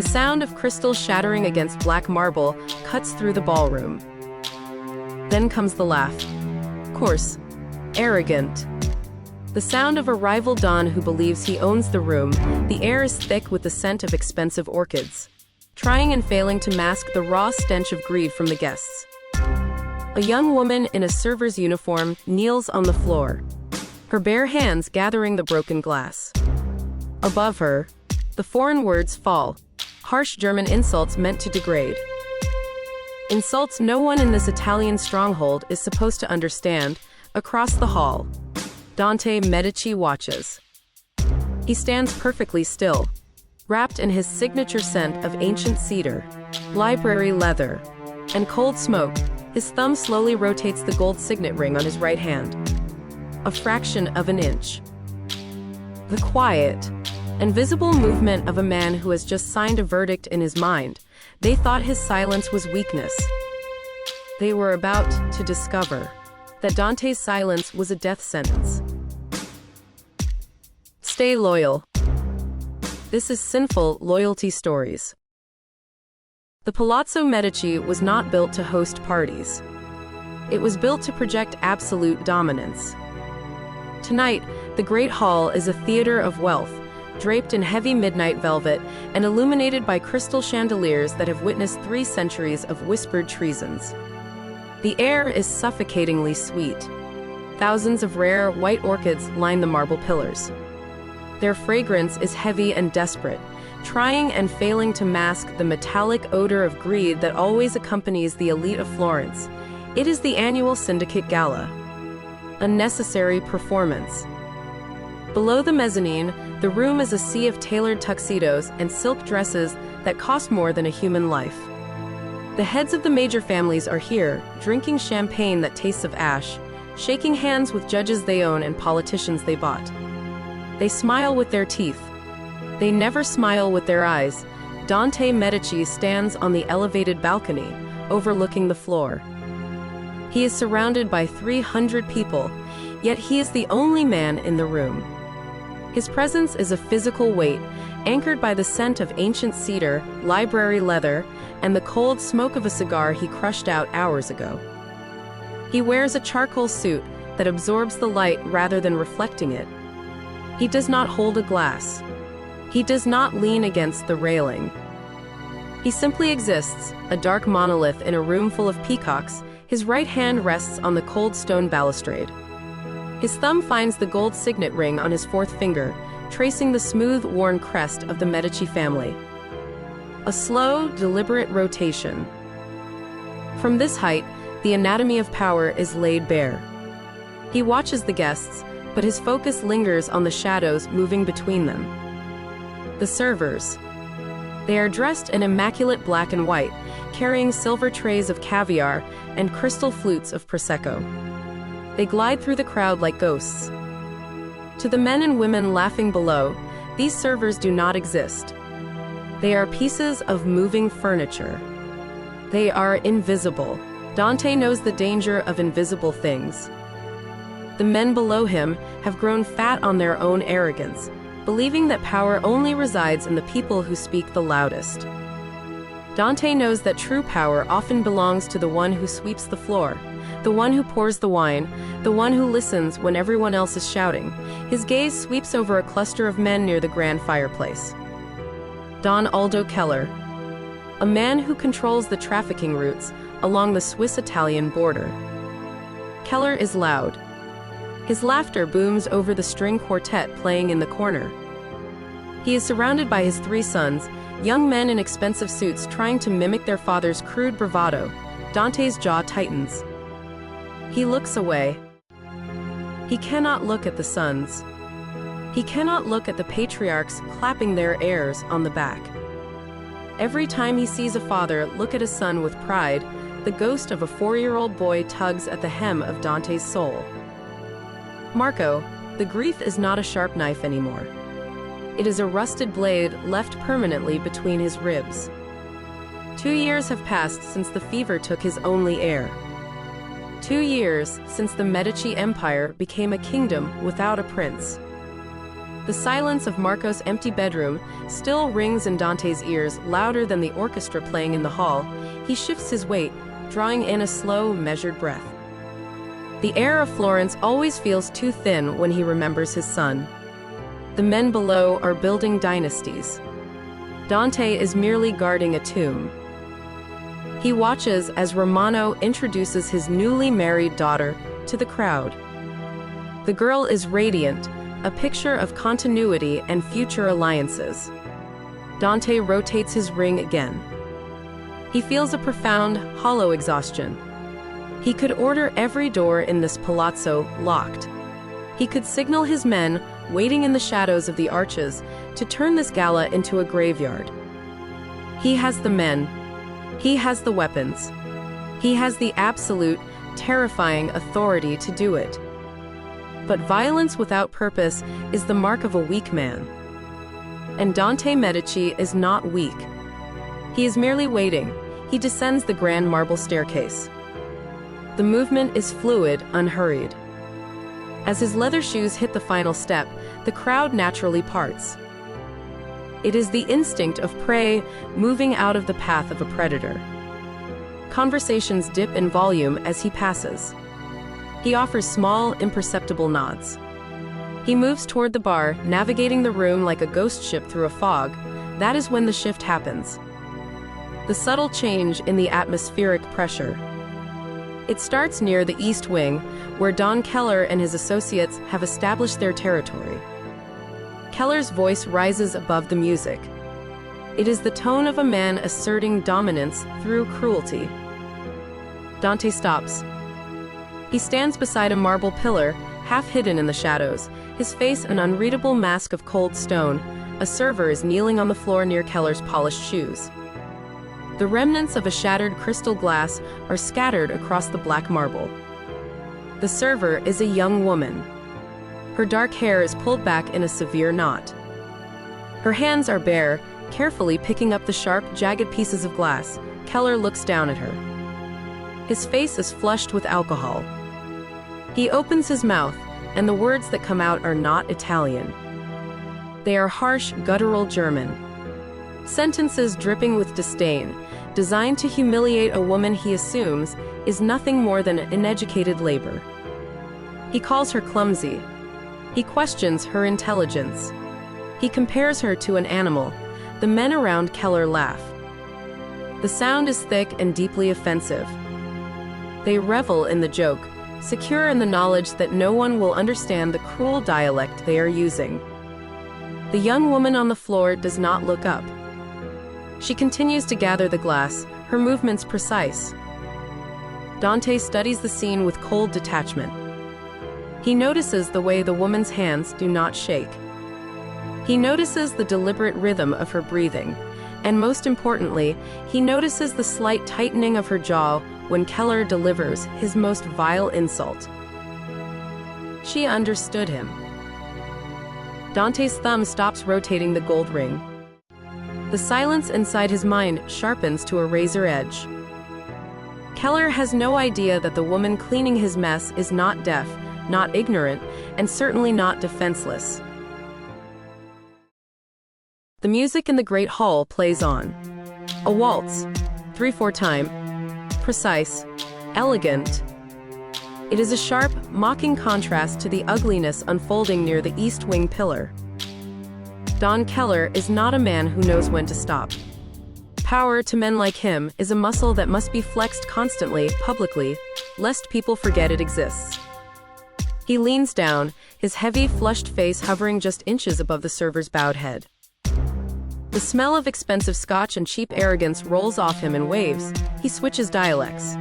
sound of crystal shattering against black marble cuts through the ballroom. Then comes the laugh. Coarse. Arrogant. The sound of a rival don who believes he owns the room. The air is thick with the scent of expensive orchids, trying and failing to mask the raw stench of greed from the guests. A young woman in a server's uniform kneels on the floor, her bare hands gathering the broken glass. Above her, the foreign words fall, harsh German insults meant to degrade. Insults no one in this Italian stronghold is supposed to understand. Across the hall, Dante Medici watches. He stands perfectly still, wrapped in his signature scent of ancient cedar, library leather, and cold smoke. His thumb slowly rotates the gold signet ring on his right hand, a fraction of an inch. The quiet, invisible movement of a man who has just signed a verdict in his mind. They thought his silence was weakness. They were about to discover that Dante's silence was a death sentence. Stay loyal. This is Sinful Loyalty Stories. The Palazzo Medici was not built to host parties. It was built to project absolute dominance. Tonight, the Great Hall is a theater of wealth, draped in heavy midnight velvet and illuminated by crystal chandeliers that have witnessed 3 centuries of whispered treasons. The air is suffocatingly sweet. Thousands of rare, white orchids line the marble pillars. Their fragrance is heavy and desperate, trying and failing to mask the metallic odor of greed that always accompanies the elite of Florence. It is the annual Syndicate Gala, a necessary performance. Below the mezzanine, the room is a sea of tailored tuxedos and silk dresses that cost more than a human life. The heads of the major families are here, drinking champagne that tastes of ash, shaking hands with judges they own and politicians they bought. They smile with their teeth. They never smile with their eyes. Dante Medici stands on the elevated balcony, overlooking the floor. He is surrounded by 300 people, yet he is the only man in the room. His presence is a physical weight, anchored by the scent of ancient cedar, library leather, and the cold smoke of a cigar he crushed out hours ago. He wears a charcoal suit that absorbs the light rather than reflecting it. He does not hold a glass. He does not lean against the railing. He simply exists, a dark monolith in a room full of peacocks. His right hand rests on the cold stone balustrade. His thumb finds the gold signet ring on his 4th finger, tracing the smooth, worn crest of the Medici family. A slow, deliberate rotation. From this height, the anatomy of power is laid bare. He watches the guests, but his focus lingers on the shadows moving between them. The servers. They are dressed in immaculate black and white, carrying silver trays of caviar and crystal flutes of Prosecco. They glide through the crowd like ghosts. To the men and women laughing below, these servers do not exist. They are pieces of moving furniture. They are invisible. Dante knows the danger of invisible things. The men below him have grown fat on their own arrogance, believing that power only resides in the people who speak the loudest. Dante knows that true power often belongs to the one who sweeps the floor, the one who pours the wine, the one who listens when everyone else is shouting. His gaze sweeps over a cluster of men near the grand fireplace. Don Aldo Keller, a man who controls the trafficking routes along the Swiss-Italian border. Keller is loud. His laughter booms over the string quartet playing in the corner. He is surrounded by his 3 sons, young men in expensive suits trying to mimic their father's crude bravado. Dante's jaw tightens. He looks away. He cannot look at the sons. He cannot look at the patriarchs clapping their heirs on the back. Every time he sees a father look at a son with pride, the ghost of a 4-year-old boy tugs at the hem of Dante's soul. Marco, the grief is not a sharp knife anymore. It is a rusted blade left permanently between his ribs. 2 years have passed since the fever took his only heir. 2 years since the Medici Empire became a kingdom without a prince. The silence of Marco's empty bedroom still rings in Dante's ears louder than the orchestra playing in the hall. He shifts his weight, drawing in a slow, measured breath. The air of Florence always feels too thin when he remembers his son. The men below are building dynasties. Dante is merely guarding a tomb. He watches as Romano introduces his newly married daughter to the crowd. The girl is radiant, a picture of continuity and future alliances. Dante rotates his ring again. He feels a profound, hollow exhaustion. He could order every door in this palazzo locked. He could signal his men, waiting in the shadows of the arches, to turn this gala into a graveyard. He has the men. He has the weapons. He has the absolute, terrifying authority to do it. But violence without purpose is the mark of a weak man. And Dante Medici is not weak. He is merely waiting. He descends the grand marble staircase. The movement is fluid, unhurried. As his leather shoes hit the final step, the crowd naturally parts. It is the instinct of prey moving out of the path of a predator. Conversations dip in volume as he passes. He offers small, imperceptible nods. He moves toward the bar, navigating the room like a ghost ship through a fog. That is when the shift happens. The subtle change in the atmospheric pressure. It starts near the East Wing, where Don Keller and his associates have established their territory. Keller's voice rises above the music. It is the tone of a man asserting dominance through cruelty. Dante stops. He stands beside a marble pillar, half hidden in the shadows, his face an unreadable mask of cold stone. A server is kneeling on the floor near Keller's polished shoes. The remnants of a shattered crystal glass are scattered across the black marble. The server is a young woman. Her dark hair is pulled back in a severe knot. Her hands are bare, carefully picking up the sharp, jagged pieces of glass. Keller looks down at her. His face is flushed with alcohol. He opens his mouth, and the words that come out are not Italian. They are harsh, guttural German. Sentences dripping with disdain, designed to humiliate a woman he assumes is nothing more than uneducated labor. He calls her clumsy. He questions her intelligence. He compares her to an animal. The men around Keller laugh. The sound is thick and deeply offensive. They revel in the joke, secure in the knowledge that no one will understand the cruel dialect they are using. The young woman on the floor does not look up. She continues to gather the glass, her movements precise. Dante studies the scene with cold detachment. He notices the way the woman's hands do not shake. He notices the deliberate rhythm of her breathing, and most importantly, he notices the slight tightening of her jaw when Keller delivers his most vile insult. She understood him. Dante's thumb stops rotating the gold ring. The silence inside his mind sharpens to a razor edge. Keller has no idea that the woman cleaning his mess is not deaf, not ignorant, and certainly not defenseless. The music in the great hall plays on. A waltz, 3/4 time, precise, elegant. It is a sharp, mocking contrast to the ugliness unfolding near the East Wing pillar. Don Keller is not a man who knows when to stop. Power to men like him is a muscle that must be flexed constantly, publicly, lest people forget it exists. He leans down, his heavy, flushed face hovering just inches above the server's bowed head. The smell of expensive scotch and cheap arrogance rolls off him in waves. He switches dialects.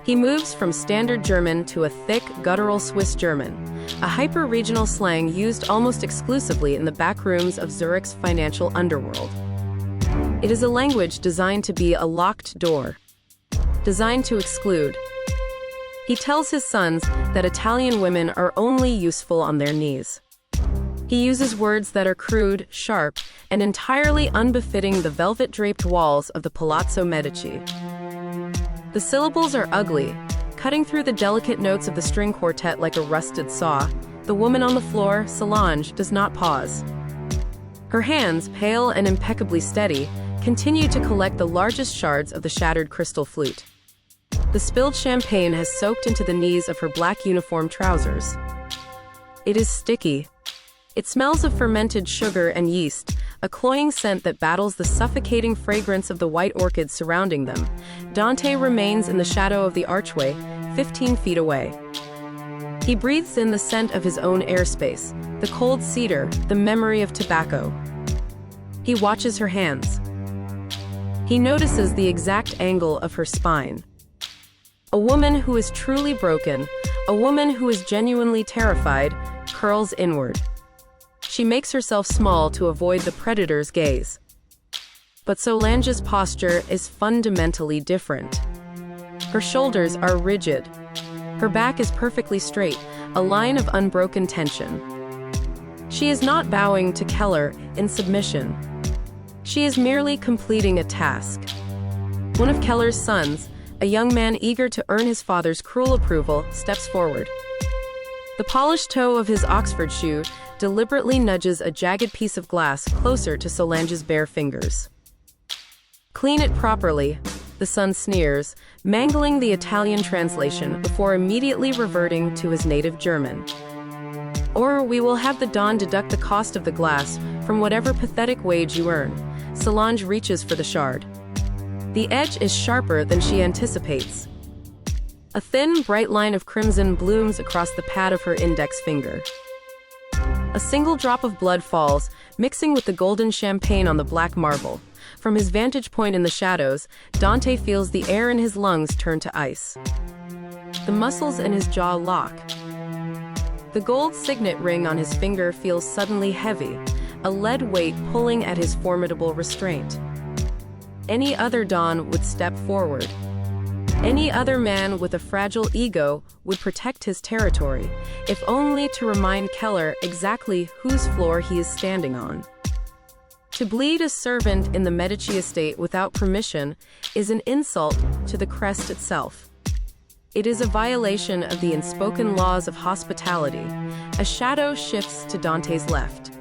He moves from standard German to a thick, guttural Swiss German, a hyper-regional slang used almost exclusively in the back rooms of Zurich's financial underworld. It is a language designed to be a locked door, designed to exclude. He tells his sons that Italian women are only useful on their knees. He uses words that are crude, sharp, and entirely unbefitting the velvet-draped walls of the Palazzo Medici. The syllables are ugly, cutting through the delicate notes of the string quartet like a rusted saw. The woman on the floor, Solange, does not pause. Her hands, pale and impeccably steady, continue to collect the largest shards of the shattered crystal flute. The spilled champagne has soaked into the knees of her black uniform trousers. It is sticky. It smells of fermented sugar and yeast, a cloying scent that battles the suffocating fragrance of the white orchids surrounding them. Dante remains in the shadow of the archway, 15 feet away. He breathes in the scent of his own airspace, the cold cedar, the memory of tobacco. He watches her hands. He notices the exact angle of her spine. A woman who is truly broken, a woman who is genuinely terrified, curls inward. She makes herself small to avoid the predator's gaze. But Solange's posture is fundamentally different. Her shoulders are rigid. Her back is perfectly straight, a line of unbroken tension. She is not bowing to Keller in submission. She is merely completing a task. One of Keller's sons, a young man eager to earn his father's cruel approval, steps forward. The polished toe of his Oxford shoe deliberately nudges a jagged piece of glass closer to Solange's bare fingers. "Clean it properly," the son sneers, mangling the Italian translation before immediately reverting to his native German. "Or we will have the Don deduct the cost of the glass from whatever pathetic wage you earn." Solange reaches for the shard. The edge is sharper than she anticipates. A thin, bright line of crimson blooms across the pad of her index finger. A single drop of blood falls, mixing with the golden champagne on the black marble. From his vantage point in the shadows, Dante feels the air in his lungs turn to ice. The muscles in his jaw lock. The gold signet ring on his finger feels suddenly heavy, a lead weight pulling at his formidable restraint. Any other Don would step forward. Any other man with a fragile ego would protect his territory, if only to remind Keller exactly whose floor he is standing on. To bleed a servant in the Medici estate without permission is an insult to the crest itself. It is a violation of the unspoken laws of hospitality. A shadow shifts to Dante's left.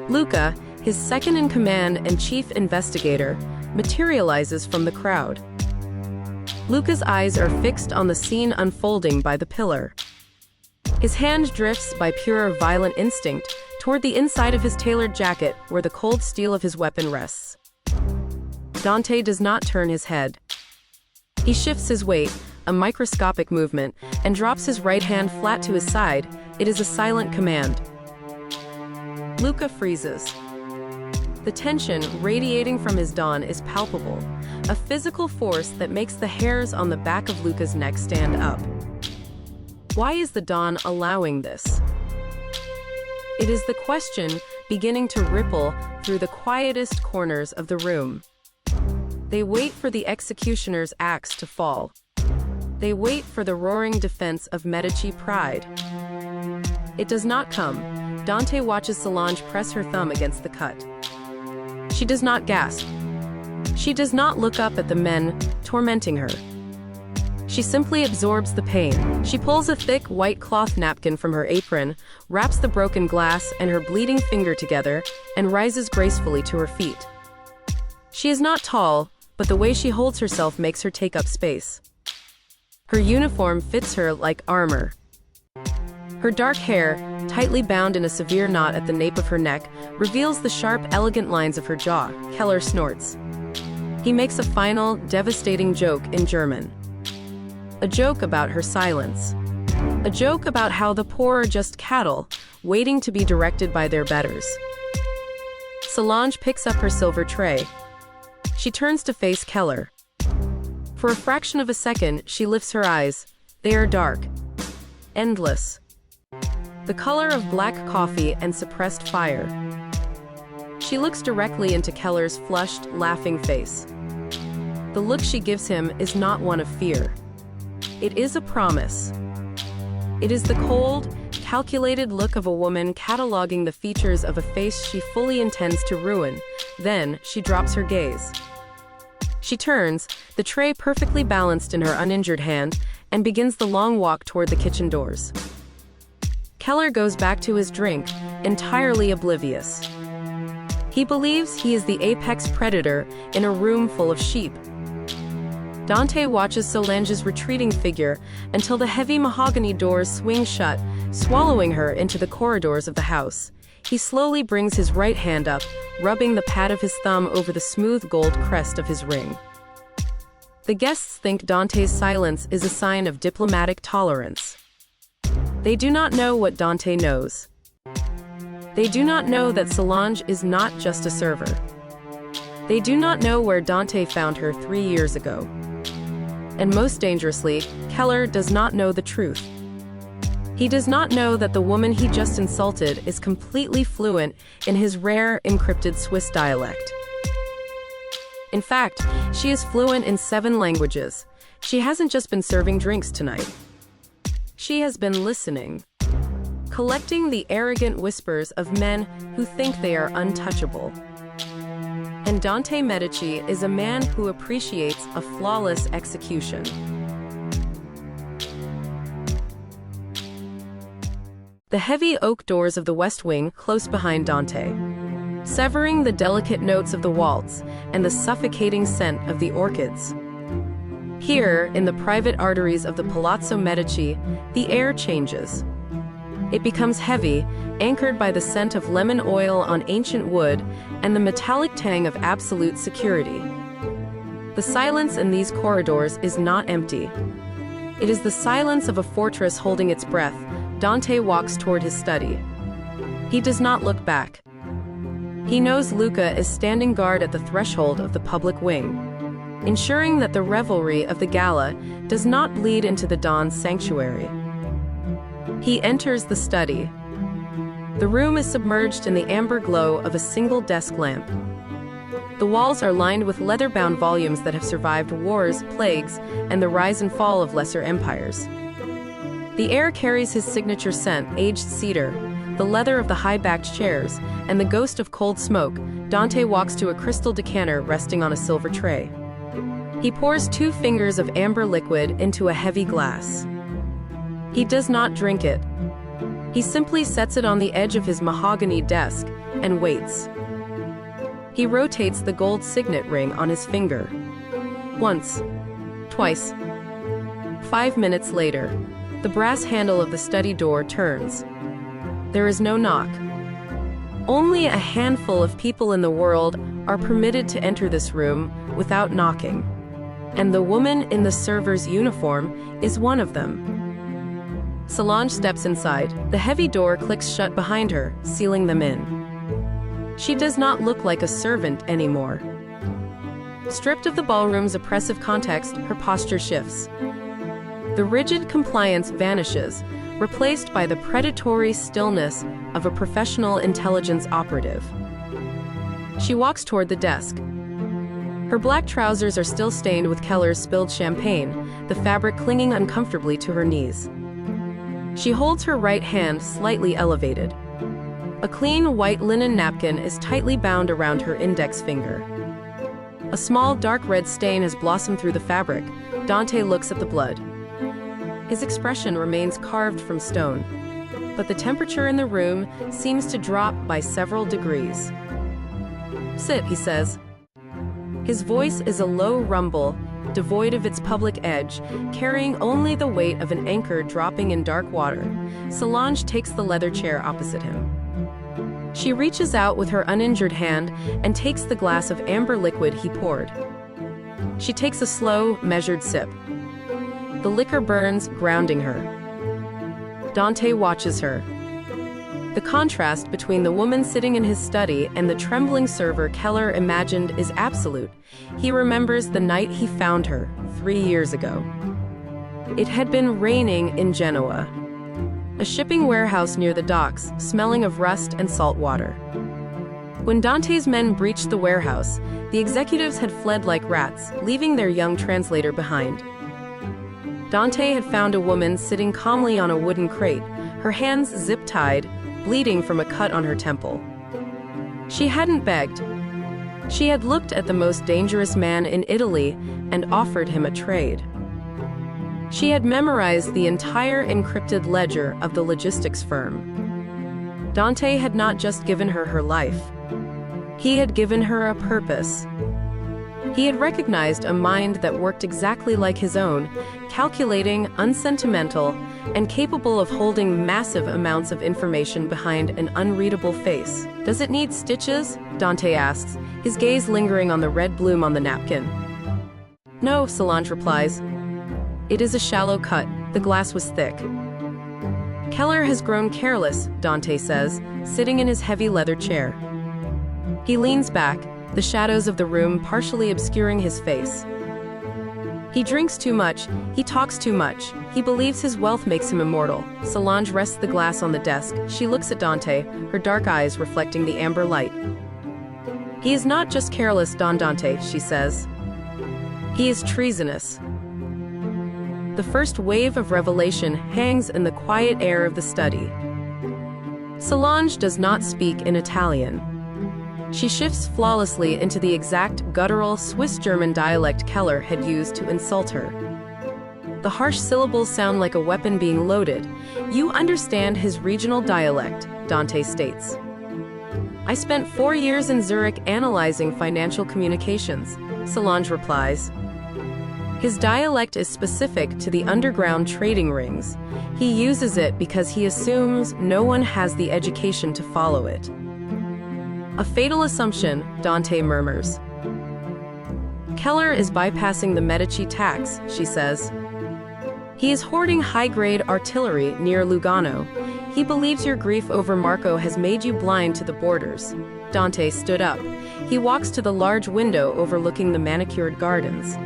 Luca, his second-in-command and chief investigator, materializes from the crowd. Luca's eyes are fixed on the scene unfolding by the pillar. His hand drifts by pure violent instinct toward the inside of his tailored jacket where the cold steel of his weapon rests. Dante does not turn his head. He shifts his weight, a microscopic movement, and drops his right hand flat to his side. It is a silent command. Luca freezes. The tension radiating from his Don is palpable, a physical force that makes the hairs on the back of Luca's neck stand up. Why is the Don allowing this? It is the question beginning to ripple through the quietest corners of the room. They wait for the executioner's axe to fall. They wait for the roaring defense of Medici pride. It does not come. Dante watches Solange press her thumb against the cut. She does not gasp. She does not look up at the men tormenting her. She simply absorbs the pain. She pulls a thick white cloth napkin from her apron, wraps the broken glass and her bleeding finger together, and rises gracefully to her feet. She is not tall, but the way she holds herself makes her take up space. Her uniform fits her like armor. Her dark hair, tightly bound in a severe knot at the nape of her neck, reveals the sharp, elegant lines of her jaw. Keller snorts. He makes a final, devastating joke in German. A joke about her silence. A joke about how the poor are just cattle, waiting to be directed by their betters. Solange picks up her silver tray. She turns to face Keller. For a fraction of a second, she lifts her eyes. They are dark. Endless. The color of black coffee and suppressed fire. She looks directly into Keller's flushed, laughing face. The look she gives him is not one of fear. It is a promise. It is the cold, calculated look of a woman cataloging the features of a face she fully intends to ruin. Then, she drops her gaze. She turns, the tray perfectly balanced in her uninjured hand, and begins the long walk toward the kitchen doors. Keller goes back to his drink, entirely oblivious. He believes he is the apex predator in a room full of sheep. Dante watches Solange's retreating figure until the heavy mahogany doors swing shut, swallowing her into the corridors of the house. He slowly brings his right hand up, rubbing the pad of his thumb over the smooth gold crest of his ring. The guests think Dante's silence is a sign of diplomatic tolerance. They do not know what Dante knows. They do not know that Solange is not just a server. They do not know where Dante found her 3 years ago. And most dangerously, Keller does not know the truth. He does not know that the woman he just insulted is completely fluent in his rare, encrypted Swiss dialect. In fact, she is fluent in 7 languages. She hasn't just been serving drinks tonight. She has been listening, collecting the arrogant whispers of men who think they are untouchable. And Dante Medici is a man who appreciates a flawless execution. The heavy oak doors of the West Wing close behind Dante, severing the delicate notes of the waltz and the suffocating scent of the orchids. Here, in the private arteries of the Palazzo Medici, the air changes. It becomes heavy, anchored by the scent of lemon oil on ancient wood and the metallic tang of absolute security. The silence in these corridors is not empty. It is the silence of a fortress holding its breath. Dante walks toward his study. He does not look back. He knows Luca is standing guard at the threshold of the public wing, ensuring that the revelry of the gala does not bleed into the dawn's sanctuary. He enters the study. The room is submerged in the amber glow of a single desk lamp. The walls are lined with leather-bound volumes that have survived wars, plagues, and the rise and fall of lesser empires. The air carries his signature scent, aged cedar, the leather of the high-backed chairs, and the ghost of cold smoke. Dante walks to a crystal decanter resting on a silver tray. He pours 2 fingers of amber liquid into a heavy glass. He does not drink it. He simply sets it on the edge of his mahogany desk and waits. He rotates the gold signet ring on his finger. Once, twice. 5 minutes later, the brass handle of the study door turns. There is no knock. Only a handful of people in the world are permitted to enter this room without knocking, and the woman in the server's uniform is one of them. Solange steps inside. The heavy door clicks shut behind her, sealing them in. She does not look like a servant anymore. Stripped of the ballroom's oppressive context, her posture shifts. The rigid compliance vanishes, replaced by the predatory stillness of a professional intelligence operative. She walks toward the desk. Her black trousers are still stained with Keller's spilled champagne, the fabric clinging uncomfortably to her knees. She holds her right hand slightly elevated. A clean white linen napkin is tightly bound around her index finger. A small dark red stain has blossomed through the fabric. Dante looks at the blood. His expression remains carved from stone, but the temperature in the room seems to drop by several degrees. "Sit," he says. His voice is a low rumble, devoid of its public edge, carrying only the weight of an anchor dropping in dark water. Solange takes the leather chair opposite him. She reaches out with her uninjured hand and takes the glass of amber liquid he poured. She takes a slow, measured sip. The liquor burns, grounding her. Dante watches her. The contrast between the woman sitting in his study and the trembling server Keller imagined is absolute. He remembers the night he found her, 3 years ago. It had been raining in Genoa, a shipping warehouse near the docks, smelling of rust and salt water. When Dante's men breached the warehouse, the executives had fled like rats, leaving their young translator behind. Dante had found a woman sitting calmly on a wooden crate, her hands zip-tied, bleeding from a cut on her temple. She hadn't begged. She had looked at the most dangerous man in Italy and offered him a trade. She had memorized the entire encrypted ledger of the logistics firm. Dante had not just given her her life. He had given her a purpose. He had recognized a mind that worked exactly like his own, calculating, unsentimental, and capable of holding massive amounts of information behind an unreadable face. "Does it need stitches?" Dante asks, his gaze lingering on the red bloom on the napkin. "No," Solange replies. "It is a shallow cut. The glass was thick." "Keller has grown careless," Dante says, sitting in his heavy leather chair. He leans back, the shadows of the room partially obscuring his face. "He drinks too much, he talks too much, he believes his wealth makes him immortal." Solange rests the glass on the desk. She looks at Dante, her dark eyes reflecting the amber light. "He is not just careless, Don Dante," she says. "He is treasonous." The first wave of revelation hangs in the quiet air of the study. Solange does not speak in Italian. She shifts flawlessly into the exact guttural Swiss-German dialect Keller had used to insult her. The harsh syllables sound like a weapon being loaded. "You understand his regional dialect," Dante states. "I spent 4 years in Zurich analyzing financial communications," Solange replies. "His dialect is specific to the underground trading rings. He uses it because he assumes no one has the education to follow it." "A fatal assumption," Dante murmurs. "Keller is bypassing the Medici tax," she says. "He is hoarding high-grade artillery near Lugano. He believes your grief over Marco has made you blind to the borders." Dante stood up. He walks to the large window overlooking the manicured gardens.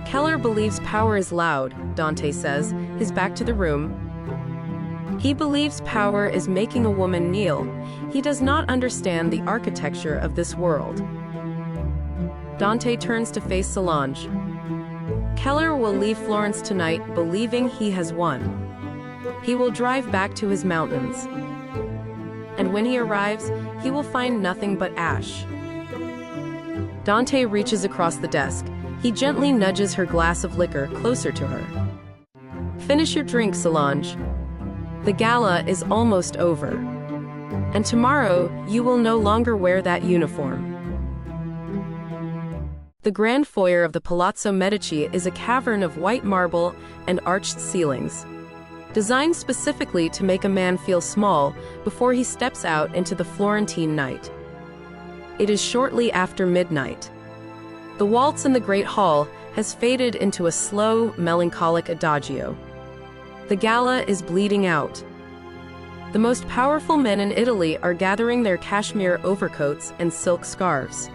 "Keller believes power is loud," Dante says, his back to the room. "He believes power is making a woman kneel. He does not understand the architecture of this world." Dante turns to face Solange. "Keller will leave Florence tonight believing he has won. He will drive back to his mountains. And when he arrives, he will find nothing but ash." Dante reaches across the desk. He gently nudges her glass of liquor closer to her. "Finish your drink, Solange. The gala is almost over. And tomorrow, you will no longer wear that uniform." The grand foyer of the Palazzo Medici is a cavern of white marble and arched ceilings, designed specifically to make a man feel small before he steps out into the Florentine night. It is shortly after midnight. The waltz in the Great Hall has faded into a slow, melancholic adagio. The gala is bleeding out. The most powerful men in Italy are gathering their cashmere overcoats and silk scarves,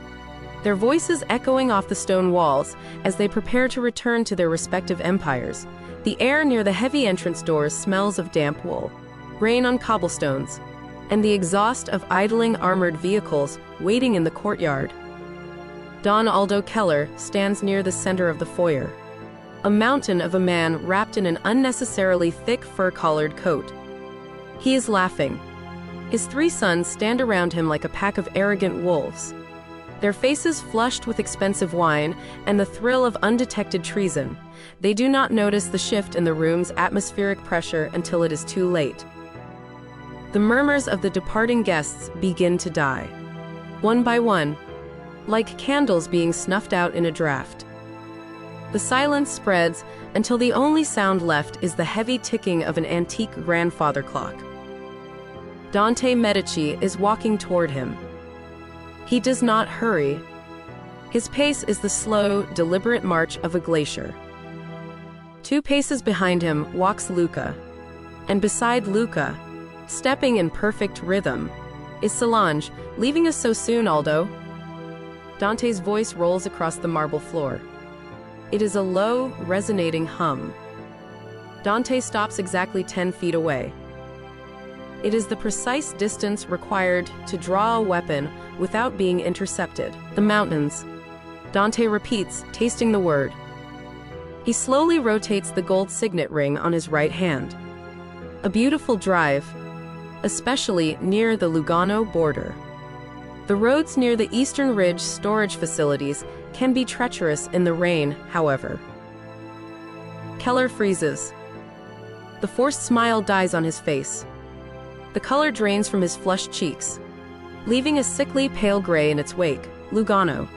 their voices echoing off the stone walls as they prepare to return to their respective empires. The air near the heavy entrance doors smells of damp wool, rain on cobblestones, and the exhaust of idling armored vehicles waiting in the courtyard. Don Aldo Keller stands near the center of the foyer, a mountain of a man wrapped in an unnecessarily thick fur-collared coat. He is laughing. His 3 sons stand around him like a pack of arrogant wolves, their faces flushed with expensive wine and the thrill of undetected treason. They do not notice the shift in the room's atmospheric pressure until it is too late. The murmurs of the departing guests begin to die, one by one, like candles being snuffed out in a draft. The silence spreads until the only sound left is the heavy ticking of an antique grandfather clock. Dante Medici is walking toward him. He does not hurry. His pace is the slow, deliberate march of a glacier. 2 paces behind him walks Luca, and beside Luca, stepping in perfect rhythm, is Solange. "Leaving us so soon, Aldo?" Dante's voice rolls across the marble floor. It is a low, resonating hum. Dante stops exactly 10 feet away. It is the precise distance required to draw a weapon without being intercepted. "The mountains," Dante repeats, tasting the word. He slowly rotates the gold signet ring on his right hand. A beautiful drive, especially near the Lugano border. The roads near the Eastern Ridge storage facilities can be treacherous in the rain, however. Keller freezes. The forced smile dies on his face. The color drains from his flushed cheeks, leaving a sickly pale gray in its wake. Lugano.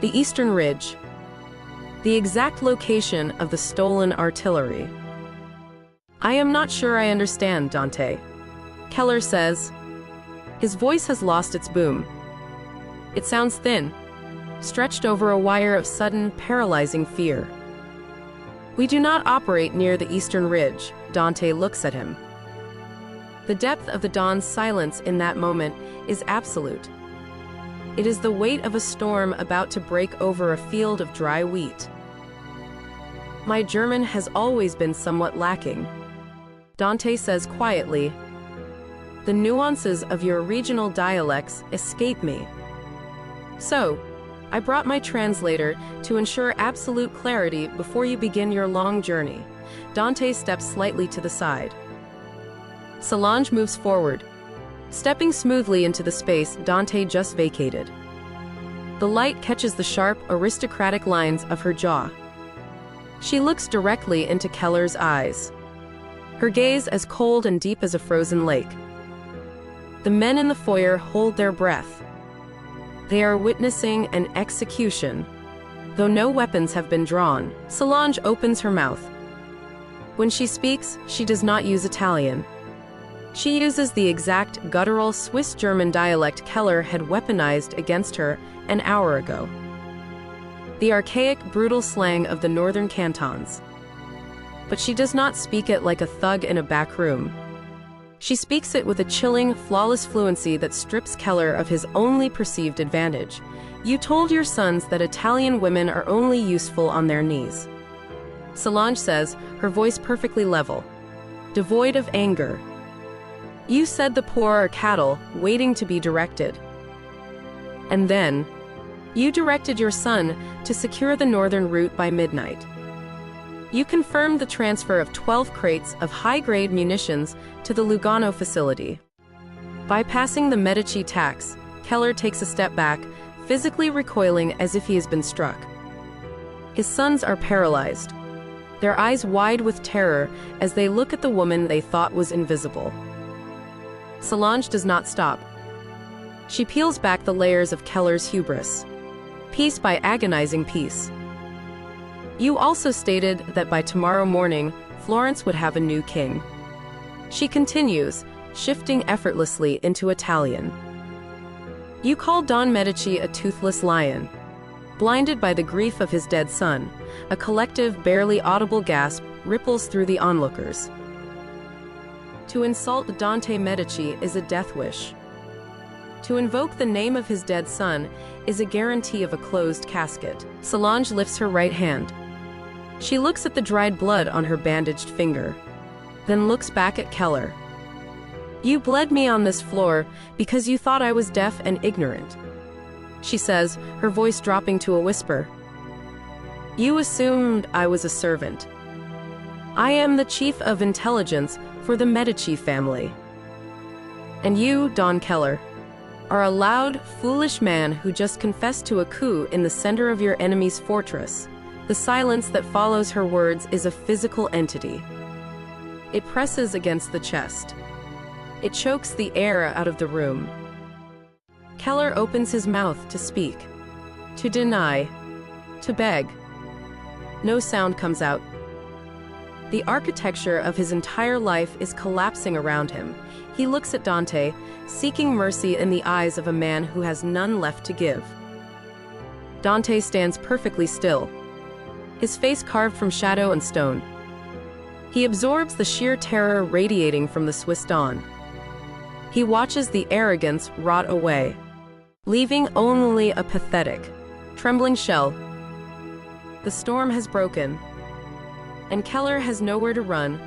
The Eastern Ridge. The exact location of the stolen artillery. I am not sure I understand, Dante. Keller says. His voice has lost its boom. It sounds thin, stretched over a wire of sudden, paralyzing fear. We do not operate near the Eastern Ridge. Dante looks at him. The depth of the Don's silence in that moment is absolute. It is the weight of a storm about to break over a field of dry wheat. My German has always been somewhat lacking. Dante says quietly, the nuances of your regional dialects escape me. So, I brought my translator to ensure absolute clarity before you begin your long journey. Dante steps slightly to the side. Solange moves forward, stepping smoothly into the space Dante just vacated. The light catches the sharp, aristocratic lines of her jaw. She looks directly into Keller's eyes, her gaze as cold and deep as a frozen lake. The men in the foyer hold their breath. They are witnessing an execution. Though no weapons have been drawn, Solange opens her mouth. When she speaks, she does not use Italian. She uses the exact guttural Swiss-German dialect Keller had weaponized against her an hour ago. The archaic, brutal slang of the northern cantons. But she does not speak it like a thug in a back room. She speaks it with a chilling, flawless fluency that strips Keller of his only perceived advantage. You told your sons that Italian women are only useful on their knees. Solange says, her voice perfectly level, devoid of anger. You said the poor are cattle, waiting to be directed. And then, you directed your son to secure the northern route by midnight. You confirmed the transfer of 12 crates of high-grade munitions to the Lugano facility. Bypassing the Medici tax, Keller takes a step back, physically recoiling as if he has been struck. His sons are paralyzed, their eyes wide with terror as they look at the woman they thought was invisible. Solange does not stop. She peels back the layers of Keller's hubris, piece by agonizing piece. You also stated that by tomorrow morning, Florence would have a new king. She continues, shifting effortlessly into Italian. You called Don Medici a toothless lion. Blinded by the grief of his dead son, a collective, barely audible gasp ripples through the onlookers. To insult Dante Medici is a death wish. To invoke the name of his dead son is a guarantee of a closed casket. Solange lifts her right hand. She looks at the dried blood on her bandaged finger, then looks back at Keller. You bled me on this floor because you thought I was deaf and ignorant, she says, her voice dropping to a whisper. You assumed I was a servant. I am the chief of intelligence for the Medici family. And you, Don Keller, are a loud, foolish man who just confessed to a coup in the center of your enemy's fortress. The silence that follows her words is a physical entity. It presses against the chest. It chokes the air out of the room. Keller opens his mouth to speak, to deny, to beg. No sound comes out. The architecture of his entire life is collapsing around him. He looks at Dante, seeking mercy in the eyes of a man who has none left to give. Dante stands perfectly still, his face carved from shadow and stone. He absorbs the sheer terror radiating from the Swiss dawn. He watches the arrogance rot away, leaving only a pathetic, trembling shell. The storm has broken, and Keller has nowhere to run.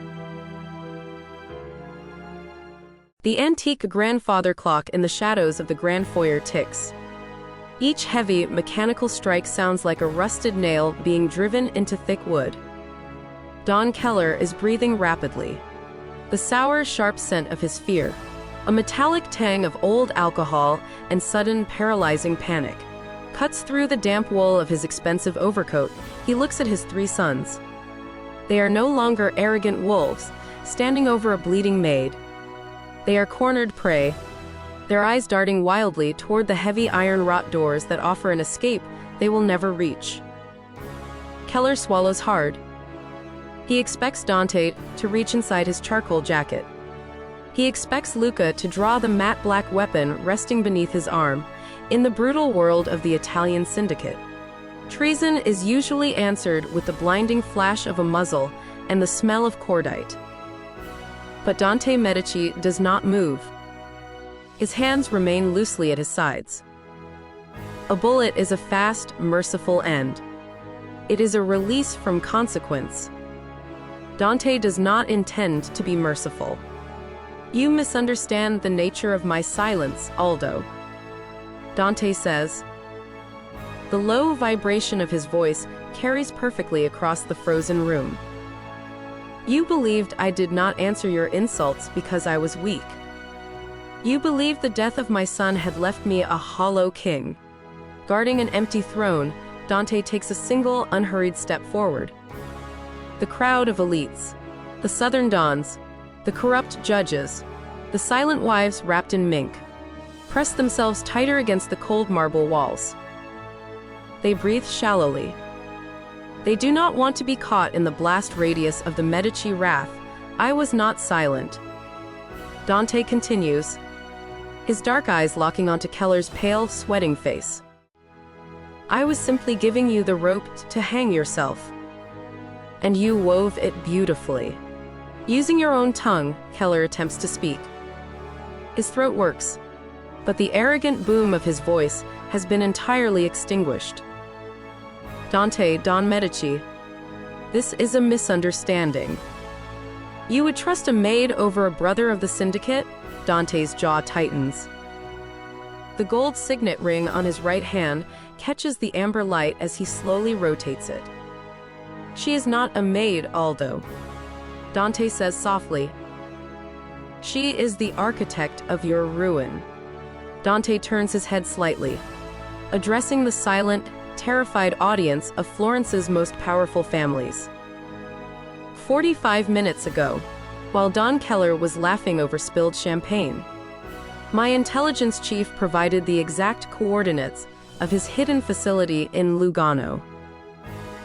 The antique grandfather clock in the shadows of the grand foyer ticks. Each heavy, mechanical strike sounds like a rusted nail being driven into thick wood. Don Keller is breathing rapidly. The sour, sharp scent of his fear, a metallic tang of old alcohol and sudden, paralyzing panic, cuts through the damp wool of his expensive overcoat. He looks at his 3 sons. They are no longer arrogant wolves, standing over a bleeding maid. They are cornered prey, their eyes darting wildly toward the heavy iron-wrought doors that offer an escape they will never reach. Keller swallows hard. He expects Dante to reach inside his charcoal jacket. He expects Luca to draw the matte black weapon resting beneath his arm. In the brutal world of the Italian syndicate, treason is usually answered with the blinding flash of a muzzle and the smell of cordite. But Dante Medici does not move. His hands remain loosely at his sides. A bullet is a fast, merciful end. It is a release from consequence. Dante does not intend to be merciful. You misunderstand the nature of my silence, Aldo. Dante says. The low vibration of his voice carries perfectly across the frozen room. You believed I did not answer your insults because I was weak. You believed the death of my son had left me a hollow king. Guarding an empty throne, Dante takes a single, unhurried step forward. The crowd of elites, the southern dons, the corrupt judges, the silent wives wrapped in mink, press themselves tighter against the cold marble walls. They breathe shallowly. They do not want to be caught in the blast radius of the Medici wrath. I was not silent. Dante continues, his dark eyes locking onto Keller's pale, sweating face. I was simply giving you the rope to hang yourself. And you wove it beautifully. Using your own tongue, Keller attempts to speak. His throat works, but the arrogant boom of his voice has been entirely extinguished. Dante, Don Medici, this is a misunderstanding. You would trust a maid over a brother of the syndicate? Dante's jaw tightens. The gold signet ring on his right hand catches the amber light as he slowly rotates it. She is not a maid, Aldo. Dante says softly. She is the architect of your ruin. Dante turns his head slightly, addressing the silent, terrified audience of Florence's most powerful families. 45 minutes ago, while Don Keller was laughing over spilled champagne, my intelligence chief provided the exact coordinates of his hidden facility in Lugano.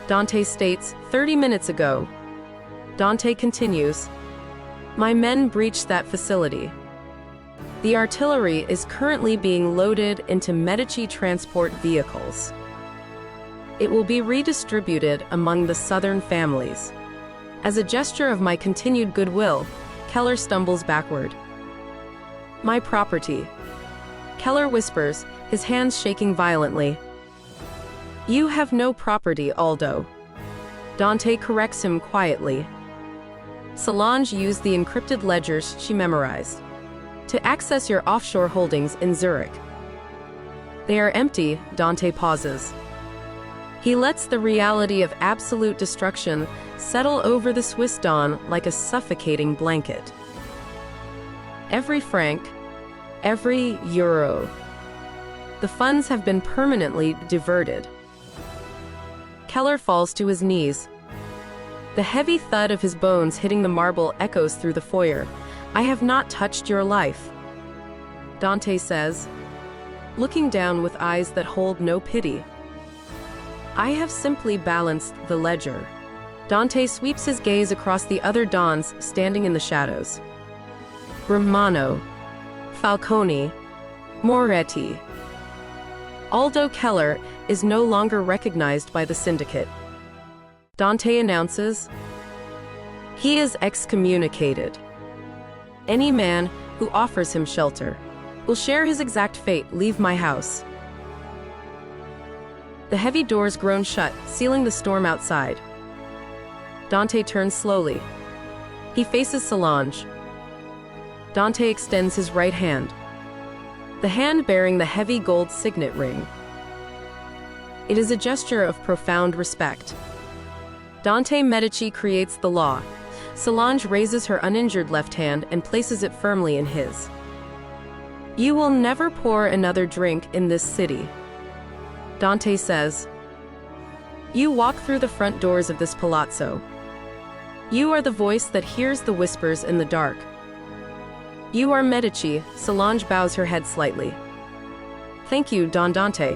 Dante states, 30 minutes ago. Dante continues, my men breached that facility. The artillery is currently being loaded into Medici transport vehicles. It will be redistributed among the southern families. As a gesture of my continued goodwill, Keller stumbles backward. My property. Keller whispers, his hands shaking violently. You have no property, Aldo. Dante corrects him quietly. Solange used the encrypted ledgers she memorized to access your offshore holdings in Zurich. They are empty, Dante pauses. He lets the reality of absolute destruction settle over the Swiss Don like a suffocating blanket. Every franc, every euro. The funds have been permanently diverted. Keller falls to his knees. The heavy thud of his bones hitting the marble echoes through the foyer. I have not touched your life. Dante says, looking down with eyes that hold no pity. I have simply balanced the ledger. Dante sweeps his gaze across the other dons standing in the shadows. Romano, Falcone, Moretti. Aldo Keller is no longer recognized by the syndicate. Dante announces, he is excommunicated. Any man who offers him shelter will share his exact fate. Leave my house. The heavy doors groan shut, sealing the storm outside. Dante turns slowly. He faces Solange. Dante extends his right hand, the hand bearing the heavy gold signet ring. It is a gesture of profound respect. Dante Medici creates the law. Solange raises her uninjured left hand and places it firmly in his. You will never pour another drink in this city. Dante says, you walk through the front doors of this palazzo. You are the voice that hears the whispers in the dark. You are Medici. Solange bows her head slightly. Thank you, Don Dante.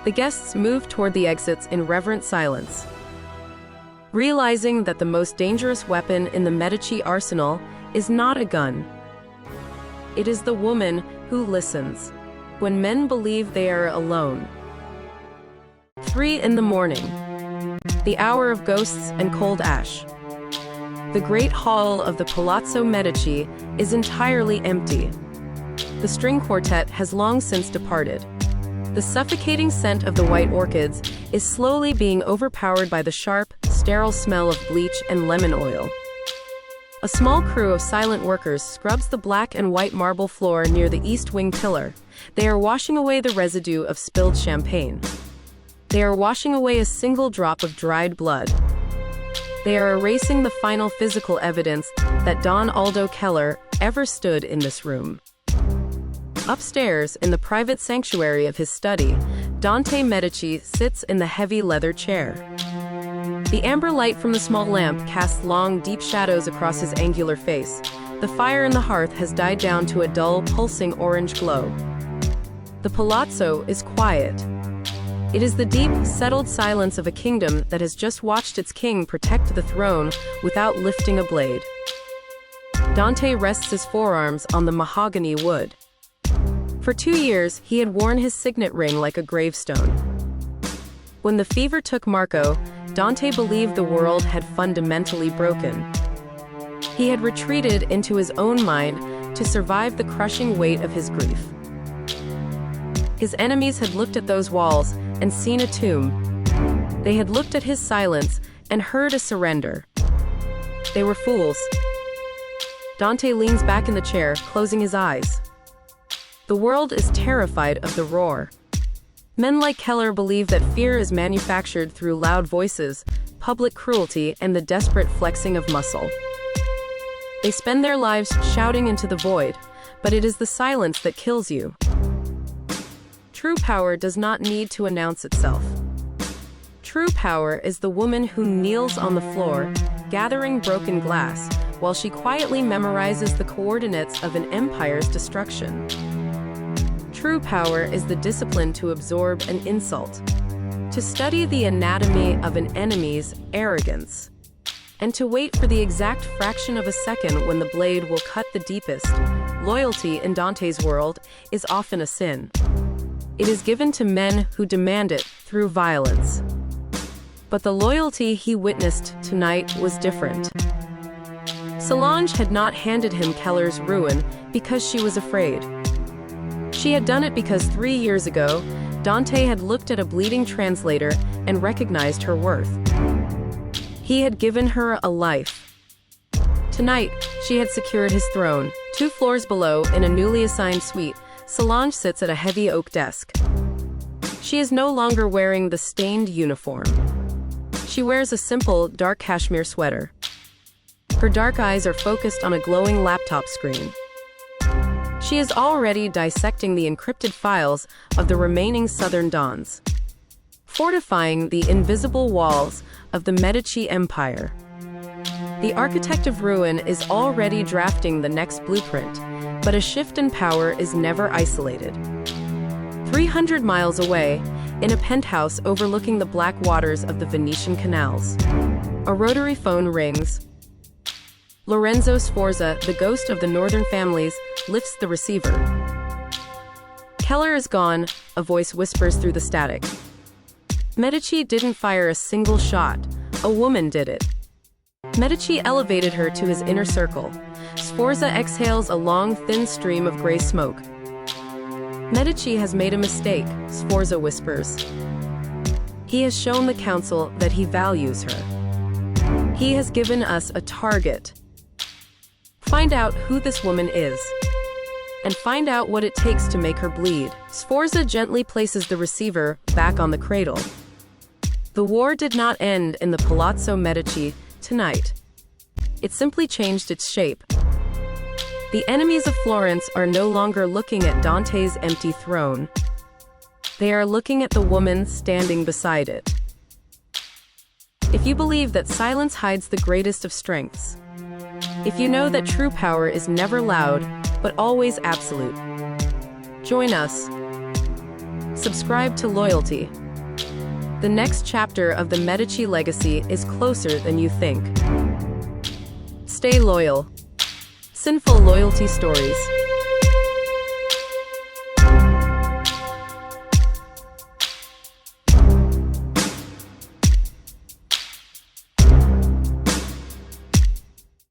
The guests move toward the exits in reverent silence. Realizing that the most dangerous weapon in the Medici arsenal is not a gun. It is the woman who listens when men believe they are alone. 3 in the morning. The hour of ghosts and cold ash. The great hall of the Palazzo Medici is entirely empty. The string quartet has long since departed. The suffocating scent of the white orchids is slowly being overpowered by the sharp, sterile smell of bleach and lemon oil. A small crew of silent workers scrubs the black and white marble floor near the east wing pillar. They are washing away the residue of spilled champagne. They are washing away a single drop of dried blood. They are erasing the final physical evidence that Don Aldo Keller ever stood in this room. Upstairs, in the private sanctuary of his study, Dante Medici sits in the heavy leather chair. The amber light from the small lamp casts long, deep shadows across his angular face. The fire in the hearth has died down to a dull, pulsing orange glow. The palazzo is quiet. It is the deep, settled silence of a kingdom that has just watched its king protect the throne without lifting a blade. Dante rests his forearms on the mahogany wood. For 2 years, he had worn his signet ring like a gravestone. When the fever took Marco, Dante believed the world had fundamentally broken. He had retreated into his own mind to survive the crushing weight of his grief. His enemies had looked at those walls and seen a tomb. They had looked at his silence and heard a surrender. They were fools. Dante leans back in the chair, closing his eyes. The world is terrified of the roar. Men like Keller believe that fear is manufactured through loud voices, public cruelty, and the desperate flexing of muscle. They spend their lives shouting into the void, but it is the silence that kills you. True power does not need to announce itself. True power is the woman who kneels on the floor, gathering broken glass, while she quietly memorizes the coordinates of an empire's destruction. True power is the discipline to absorb an insult, to study the anatomy of an enemy's arrogance, and to wait for the exact fraction of a second when the blade will cut the deepest. Loyalty in Dante's world is often a sin. It is given to men who demand it through violence. But the loyalty he witnessed tonight was different. Solange had not handed him Keller's ruin because she was afraid. She had done it because 3 years ago, Dante had looked at a bleeding translator and recognized her worth. He had given her a life. Tonight, she had secured his throne. 2 floors below, in a newly assigned suite, Solange sits at a heavy oak desk. She is no longer wearing the stained uniform. She wears a simple, dark cashmere sweater. Her dark eyes are focused on a glowing laptop screen. She is already dissecting the encrypted files of the remaining southern dons, fortifying the invisible walls of the Medici Empire. The architect of ruin is already drafting the next blueprint, but a shift in power is never isolated. 300 miles away, in a penthouse overlooking the black waters of the Venetian canals, a rotary phone rings. Lorenzo Sforza, the ghost of the northern families, lifts the receiver. Keller is gone, a voice whispers through the static. Medici didn't fire a single shot. A woman did it. Medici elevated her to his inner circle. Sforza exhales a long, thin stream of gray smoke. Medici has made a mistake, Sforza whispers. He has shown the council that he values her. He has given us a target. Find out who this woman is, and find out what it takes to make her bleed. Sforza gently places the receiver back on the cradle. The war did not end in the Palazzo Medici tonight. It simply changed its shape. The enemies of Florence are no longer looking at Dante's empty throne. They are looking at the woman standing beside it. If you believe that silence hides the greatest of strengths. If you know that true power is never loud, but always absolute. Join us. Subscribe to Loyalty. The next chapter of the Medici legacy is closer than you think. Stay loyal. Sinful Loyalty Stories.